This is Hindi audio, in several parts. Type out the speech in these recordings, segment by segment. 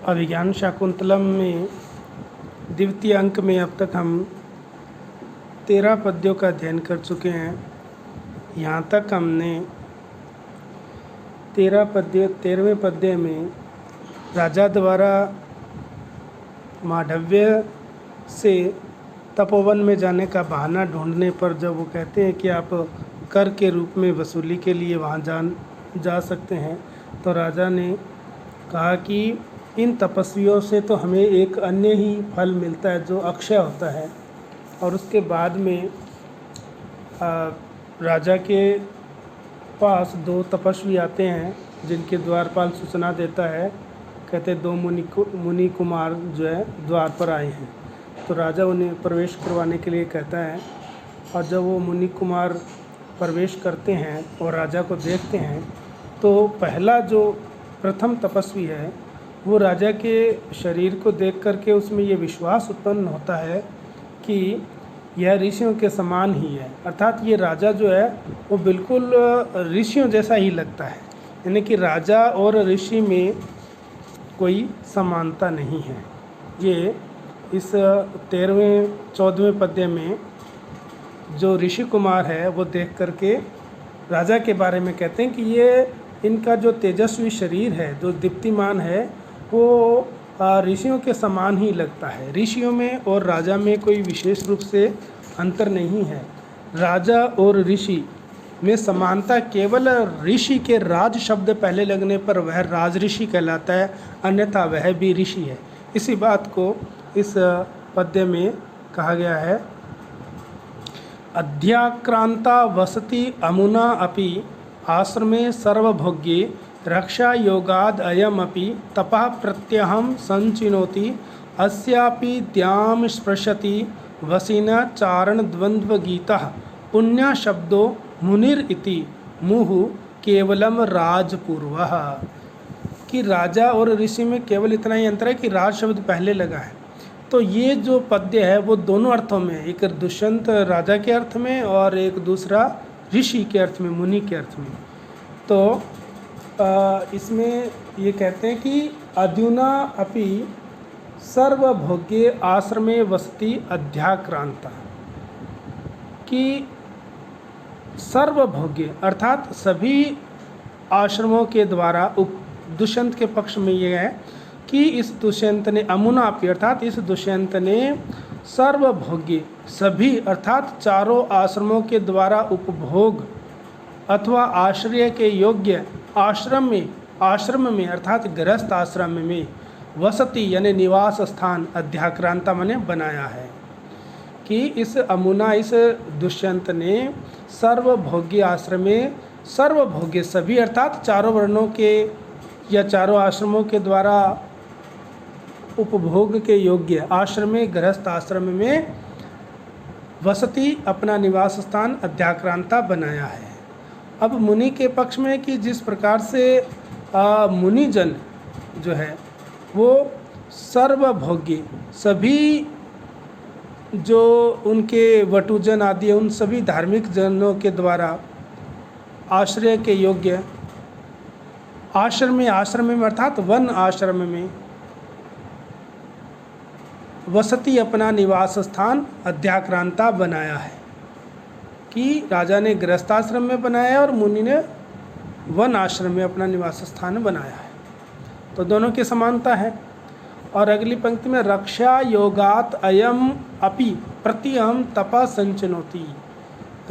अभिज्ञान शाकुंतलम में द्वितीय अंक में अब तक हम 13 पद्यों का अध्ययन कर चुके हैं। यहाँ तक हमने 13वें पद्य में राजा द्वारा मांडव्य से तपोवन में जाने का बहाना ढूंढने पर जब वो कहते हैं कि आप कर के रूप में वसूली के लिए वहाँ जा सकते हैं, तो राजा ने कहा कि इन तपस्वियों से तो हमें एक अन्य ही फल मिलता है जो अक्षय होता है। और उसके बाद में राजा के पास 2 तपस्वी आते हैं जिनके द्वारपाल सूचना देता है, कहते 2 मुनि कुमार जो है द्वार पर आए हैं। तो राजा उन्हें प्रवेश करवाने के लिए कहता है, और जब वो मुनि कुमार प्रवेश करते हैं और राजा को देखते हैं तो पहला जो प्रथम तपस्वी है वो राजा के शरीर को देख करके उसमें ये विश्वास उत्पन्न होता है कि यह ऋषियों के समान ही है, अर्थात ये राजा जो है वो बिल्कुल ऋषियों जैसा ही लगता है, यानी कि राजा और ऋषि में कोई समानता नहीं है। ये इस 14वें पद्य में जो ऋषि कुमार है वो देख करके राजा के बारे में कहते हैं कि ये इनका जो तेजस्वी शरीर है, जो दीप्तिमान है, वो ऋषियों के समान ही लगता है। ऋषियों में और राजा में कोई विशेष रूप से अंतर नहीं है। राजा और ऋषि में समानता केवल ऋषि के राज शब्द पहले लगने पर वह राज ऋषि कहलाता है, अन्यथा वह भी ऋषि है। इसी बात को इस पद्य में कहा गया है। अध्याक्रांता वसति अमुना अपि आश्रमे सर्वभोग्ये रक्षा योगाद अयमपि तपः प्रत्यहं संचिनोति अस्यापि द्याम स्पृशति वसिन चारण द्वंद्व गीतः पुण्य शब्दो मुनिर इति मुहु केवलम राजपूर्वः। कि राजा और ऋषि में केवल इतना ही अंतर है कि राज शब्द पहले लगा है। तो ये जो पद्य है वो दोनों अर्थों में, एक दुष्यंत राजा के अर्थ में और एक दूसरा ऋषि के अर्थ में, मुनि के अर्थ में। तो इसमें ये कहते हैं कि अद्युना अपि सर्वभोग्ये आश्रमे वसति अध्याक्रांता, कि सर्वभोग्य अर्थात सभी आश्रमों के द्वारा दुष्यंत के पक्ष में ये है कि इस दुष्यंत ने अमुना अपि अर्थात इस दुष्यंत ने सर्वभोग्य सभी अर्थात चारों आश्रमों के द्वारा उपभोग अथवा आश्रय के योग्य आश्रम में अर्थात गृहस्थ आश्रम में वसति यानी निवास स्थान अध्याक्रांता माने बनाया है। कि इस अमुना इस दुष्यंत ने सर्वभोग्य आश्रम में सर्वभोग्य सभी अर्थात चारों वर्णों के या चारों आश्रमों के द्वारा उपभोग के योग्य आश्रम में गृहस्थ आश्रम में वसति अपना निवास स्थान अध्याक्रांता बनाया है। अब मुनि के पक्ष में कि जिस प्रकार से मुनिजन जो है वो सर्वभोग्य सभी जो उनके वटुजन आदि उन सभी धार्मिक जनों के द्वारा आश्रय के योग्य आश्रम में अर्थात वन आश्रम में वसति अपना निवास स्थान अध्याक्रांता बनाया है। कि राजा ने गृहस्थाश्रम में बनाया है और मुनि ने वन आश्रम में अपना निवास स्थान बनाया है। तो दोनों की समानता है। और अगली पंक्ति में रक्षा योगात अयम अपि प्रत्यहं तपः संचिनोति।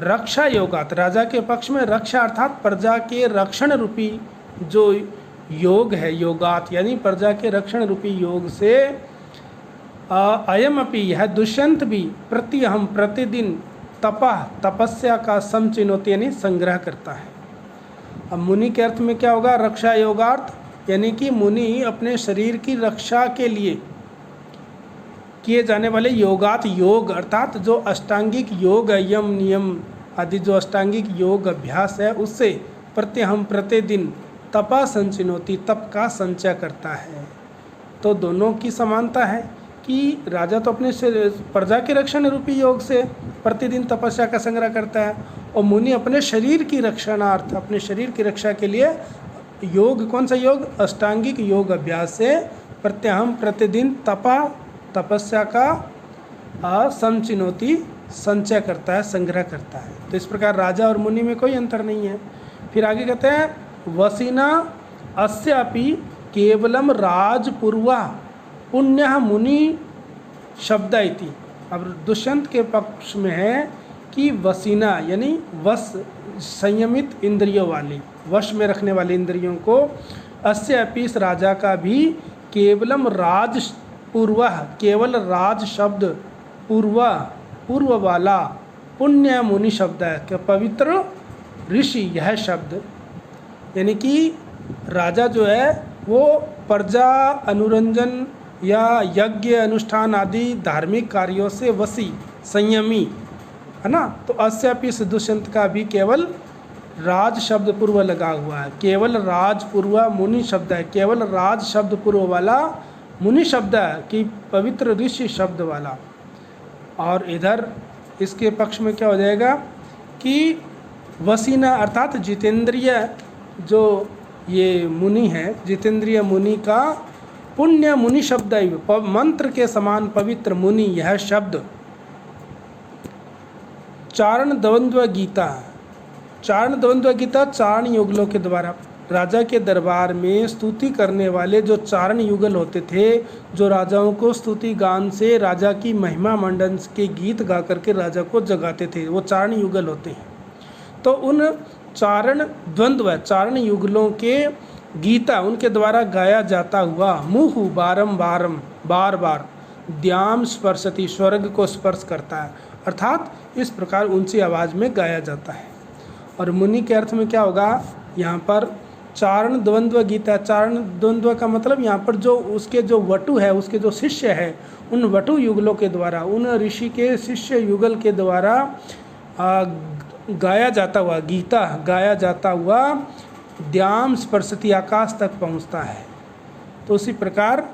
रक्षा योगात राजा के पक्ष में रक्षा अर्थात प्रजा के रक्षण रूपी जो योग है, योगात यानी प्रजा के रक्षण रूपी योग से अयम अपि यह दुष्यंत भी प्रत्यहं प्रतिदिन तपस्या का समचिनोति यानी संग्रह करता है। अब मुनि के अर्थ में क्या होगा? रक्षा योगार्थ यानी कि मुनि अपने शरीर की रक्षा के लिए किए जाने वाले योगात योग अर्थात जो अष्टांगिक योग यम नियम आदि जो अष्टांगिक योग अभ्यास है उससे प्रत्यहं प्रतिदिन तपा संचिनोति तप का संचय करता है। तो दोनों की समानता है कि राजा तो अपने प्रजा के रक्षण रूपी योग से प्रतिदिन तपस्या का संग्रह करता है और मुनि अपने शरीर की रक्षणार्थ अपने शरीर की रक्षा के लिए योग, कौन सा योग? अष्टांगिक योग अभ्यास से प्रत्यहम प्रतिदिन तपस्या का संचिनोति संचय करता है, संग्रह करता है। तो इस प्रकार राजा और मुनि में कोई अंतर नहीं है। फिर आगे कहते हैं वसीना अस्यापि केवलम राजपूर्वा पुण्य मुनि शब्द इति। अब दुष्यंत के पक्ष में है कि वसीना यानी वश, संयमित इंद्रियों वाली, वश में रखने वाली इंद्रियों को, अस्यापि इस राजा का भी केवलम राज पूर्व, केवल राज शब्द पूर्व वाला पुण्य मुनि शब्द है, क्या पवित्र ऋषि यह शब्द, यानी कि राजा जो है वो प्रजा अनुरंजन या यज्ञ अनुष्ठान आदि धार्मिक कार्यों से वशी, संयमी है ना। तो अस्यापि इस दुष्यंत का भी केवल राज शब्द पूर्व लगा हुआ है, केवल राज पूर्व मुनि शब्द है, केवल राज शब्द पूर्व वाला मुनि शब्द है कि पवित्र ऋषि शब्द वाला। और इधर इसके पक्ष में क्या हो जाएगा कि वसीना अर्थात जितेंद्रिय जो ये मुनि है, जितेंद्रिय मुनि का पुण्य मुनि शब्द है, मंत्र के समान पवित्र मुनि यह शब्द। चारण द्वंद्व गीता, चारण द्वंद्व गीता चारण युगलों के द्वारा राजा के दरबार में स्तुति करने वाले जो चारण युगल होते थे, जो राजाओं को स्तुति गान से राजा की महिमा मंडन के गीत गा करके राजा को जगाते थे, वो चारण युगल होते हैं। तो उन चारण द्वंद्व चारण युगलों के गीता उनके द्वारा गाया जाता हुआ मुह बार बार द्याम स्पर्शति स्वर्ग को स्पर्श करता है, अर्थात इस प्रकार ऊंची आवाज़ में गाया जाता है। और मुनि के अर्थ में क्या होगा यहाँ पर चारण द्वंद्व गीता, चारण द्वंद्व का मतलब यहाँ पर जो उसके जो वटु है, उसके जो शिष्य है, उन वटु युगलों के द्वारा, उन ऋषि के शिष्य युगल के द्वारा गाया जाता हुआ गीता गाया जाता हुआ द्याम स्पर्शति आकाश तक पहुँचता है। तो उसी प्रकार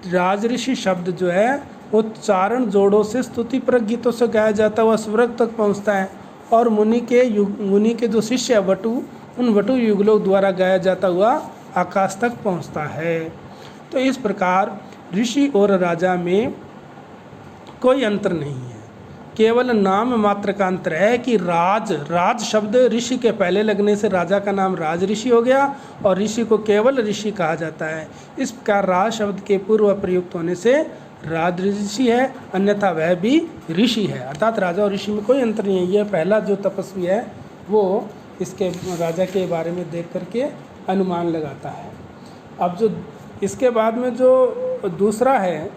राजऋषि शब्द जो है वो चारण जोड़ों से स्तुतिपरक गीतों से गाया जाता हुआ स्वर्ग तक पहुँचता है, और मुनि के जो शिष्य वटु, उन वटु युगलों द्वारा गाया जाता हुआ आकाश तक पहुँचता है। तो इस प्रकार ऋषि और राजा में कोई अंतर नहीं है, केवल नाम मात्र का अंतर है कि राज शब्द ऋषि के पहले लगने से राजा का नाम राज ऋषि हो गया और ऋषि को केवल ऋषि कहा जाता है। इस प्रकार राज शब्द के पूर्व प्रयुक्त होने से राज ऋषि है, अन्यथा वह भी ऋषि है, अर्थात राजा और ऋषि में कोई अंतर नहीं है। यह पहला जो तपस्वी है वो इसके राजा के बारे में देख करके अनुमान लगाता है। अब जो इसके बाद में जो दूसरा है,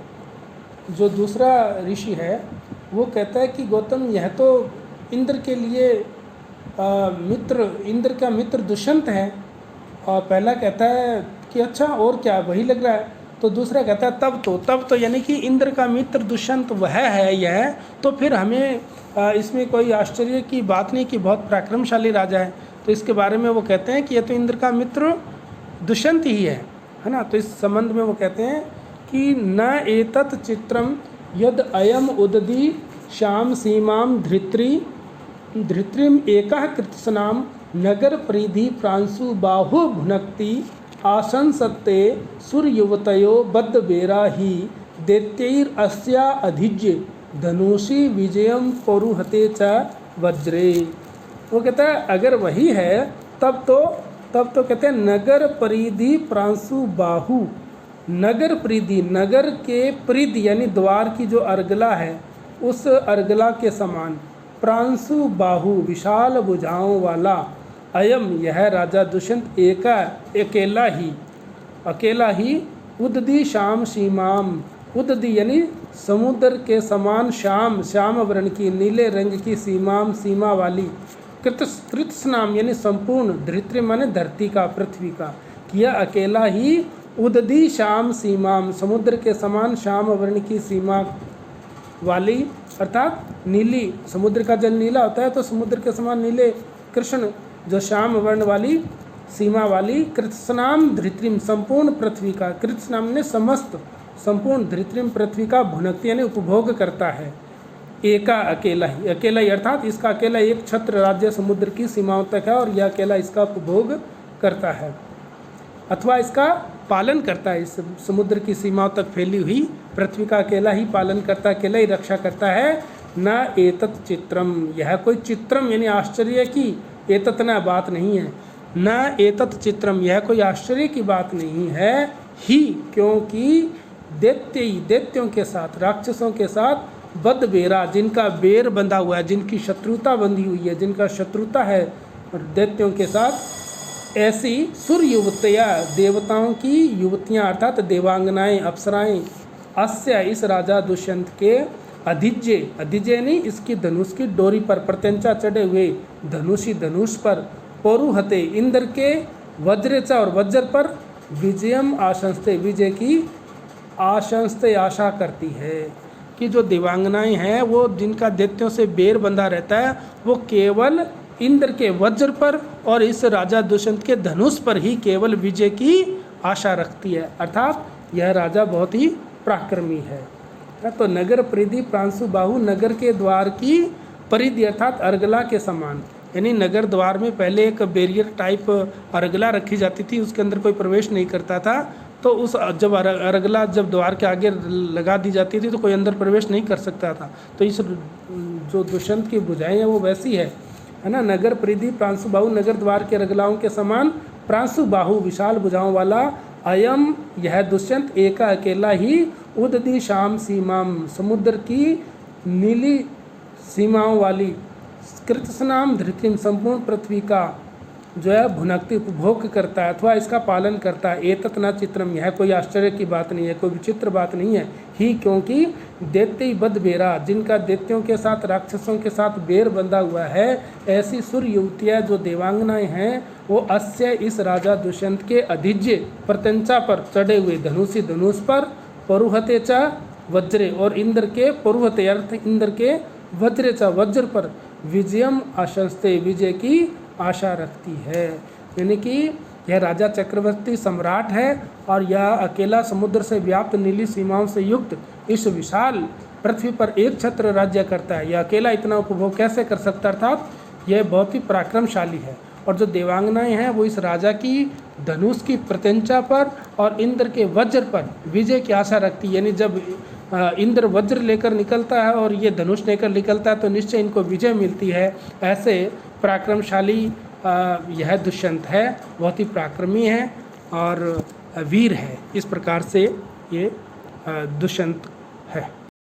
जो दूसरा ऋषि है, वो कहता है कि गौतम यह तो इंद्र के लिए इंद्र का मित्र दुष्यंत है, और पहला कहता है कि अच्छा और क्या वही लग रहा है, तो दूसरा कहता है तब तो यानी कि इंद्र का मित्र दुष्यंत वह है यह, तो फिर हमें इसमें कोई आश्चर्य की बात नहीं कि बहुत पराक्रमशाली राजा है। तो इसके बारे में वो कहते हैं कि यह तो इंद्र का मित्र दुष्यंत ही है ना। तो इस संबंध में वो कहते हैं कि न एतत् चित्रम यद अयम उददी श्याम सीमाम धृत्रिम एकः कृत्स्नाम नगर परिधि प्रांशु बाहु भुनक्ति आशंसते सूर्युवतयो बद्ध बेरा ही दैत्यैर अस्या अधिज्य धनुषी विजयम पौरुहते च वज्रे। वो कहता है अगर वही है तब तो कहते हैं नगर परिधि प्रांशु बाहु, नगर परिधि, नगर के परिधि यानी द्वार की जो अर्गला है उस अर्गला के समान, प्रांशु बाहु विशाल भुजाओं वाला, अयम यह राजा दुष्यंत अकेला ही उददी श्याम सीमाम, उददी यानी समुद्र के समान श्याम वर्ण की नीले रंग की सीमा वाली, कृत्स्नाम यानी संपूर्ण, धृत्रि माने धरती का, पृथ्वी का, किया अकेला ही उददी श्याम सीमाम समुद्र के समान श्याम वर्ण की सीमा वाली, अर्थात नीली, समुद्र का जल नीला होता है तो समुद्र के समान नीले कृष्ण जो श्याम वर्ण वाली सीमा वाली, कृत्स्नाम धृत्रिम संपूर्ण पृथ्वी का, कृत्स्नाम ने समस्त संपूर्ण, धृत्रिम पृथ्वी का भुनक्ति यानी उपभोग करता है, एका अकेला ही अर्थात इसका अकेला एक छत्र राज्य समुद्र की सीमाओं तक है और यह अकेला इसका उपभोग करता है। अथवा इसका पालन करता है। इस समुद्र की सीमाओं तक फैली हुई पृथ्वी का अकेला ही पालन करता है, अकेला ही रक्षा करता है। न एतत् चित्रम, यह कोई चित्रम यानी आश्चर्य की, एतत् न बात नहीं है, न एतत् चित्रम यह कोई आश्चर्य की बात नहीं है ही, क्योंकि दैत्यों के साथ, राक्षसों के साथ बद बेरा, जिनका बेर बंधा हुआ है, जिनकी शत्रुता बंधी हुई है, जिनका शत्रुता है दैत्यों के साथ, ऐसी सुर युवतियाँ, देवताओं की युवतियाँ अर्थात देवांगनाएं, अप्सराएं, अस्य इस राजा दुष्यंत के अधिज्य नहीं, इसकी धनुष की डोरी पर, प्रत्यंचा चढ़े हुए धनुषी धनुष पर, पौरुहते इंद्र के वज्रेचा और वज्र पर, विजयम आशंस्ते विजय की आशंस्ते आशा करती है कि जो देवांगनाएं हैं वो जिनका दैत्यों से बेर बंधा रहता है वो केवल इंद्र के वज्र पर और इस राजा दुष्यंत के धनुष पर ही केवल विजय की आशा रखती है। अर्थात यह राजा बहुत ही पराक्रमी है। तो नगर परिधि प्रांशु बाहु, नगर के द्वार की परिधि अर्थात अर्गला के समान, यानी नगर द्वार में पहले एक बैरियर टाइप अर्गला रखी जाती थी, उसके अंदर कोई प्रवेश नहीं करता था। तो उस जब अर्गला जब द्वार के आगे लगा दी जाती थी तो कोई अंदर प्रवेश नहीं कर सकता था। तो इस जो दुष्यंत की भुजाएं हैं वो वैसी है ना। नगर परिधि प्रांशु बाहु, नगर द्वार के अर्गलाओं के समान, प्रांशु बाहु विशाल भुजाओं वाला, अयम यह दुष्यंत एका अकेला ही, उददी शाम सीमाम समुद्र की नीली सीमाओं वाली, कृतस्नाम धृतिम संपूर्ण पृथ्वी का जो है भुनकती उपभोग करता है अथवा इसका पालन करता है। एतत् न चित्रम यह कोई आश्चर्य की बात नहीं है, कोई विचित्र बात नहीं है ही, क्योंकि दैत्य बद बेरा, जिनका दैत्यों के साथ, राक्षसों के साथ बेर बंधा हुआ है, ऐसी सुर युवतियाँ जो देवांगनाएं हैं वो अस्य इस राजा दुष्यंत के अधिज्य प्रत्यंचा पर चढ़े हुए धनुषी धनुष पर, परुहते च वज्रे और इंद्र के परुहते अर्थ इंद्र के वज्रे च वज्र पर, विजयम आशंस्ते विजय की आशा रखती है। यानी कि यह राजा चक्रवर्ती सम्राट है और यह अकेला समुद्र से व्याप्त नीली सीमाओं से युक्त इस विशाल पृथ्वी पर एक छत्र राज्य करता है। यह अकेला इतना उपभोग कैसे कर सकता, अर्थात यह बहुत ही पराक्रमशाली है। और जो देवांगनाएं हैं वो इस राजा की धनुष की प्रत्यंचा पर और इंद्र के वज्र पर विजय की आशा रखती है। यानी जब इंद्र वज्र लेकर निकलता है और ये धनुष लेकर निकलता है तो निश्चय इनको विजय मिलती है। ऐसे पराक्रमशाली यह दुष्यंत है, बहुत ही पराक्रमी है और वीर है। इस प्रकार से ये दुष्यंत है।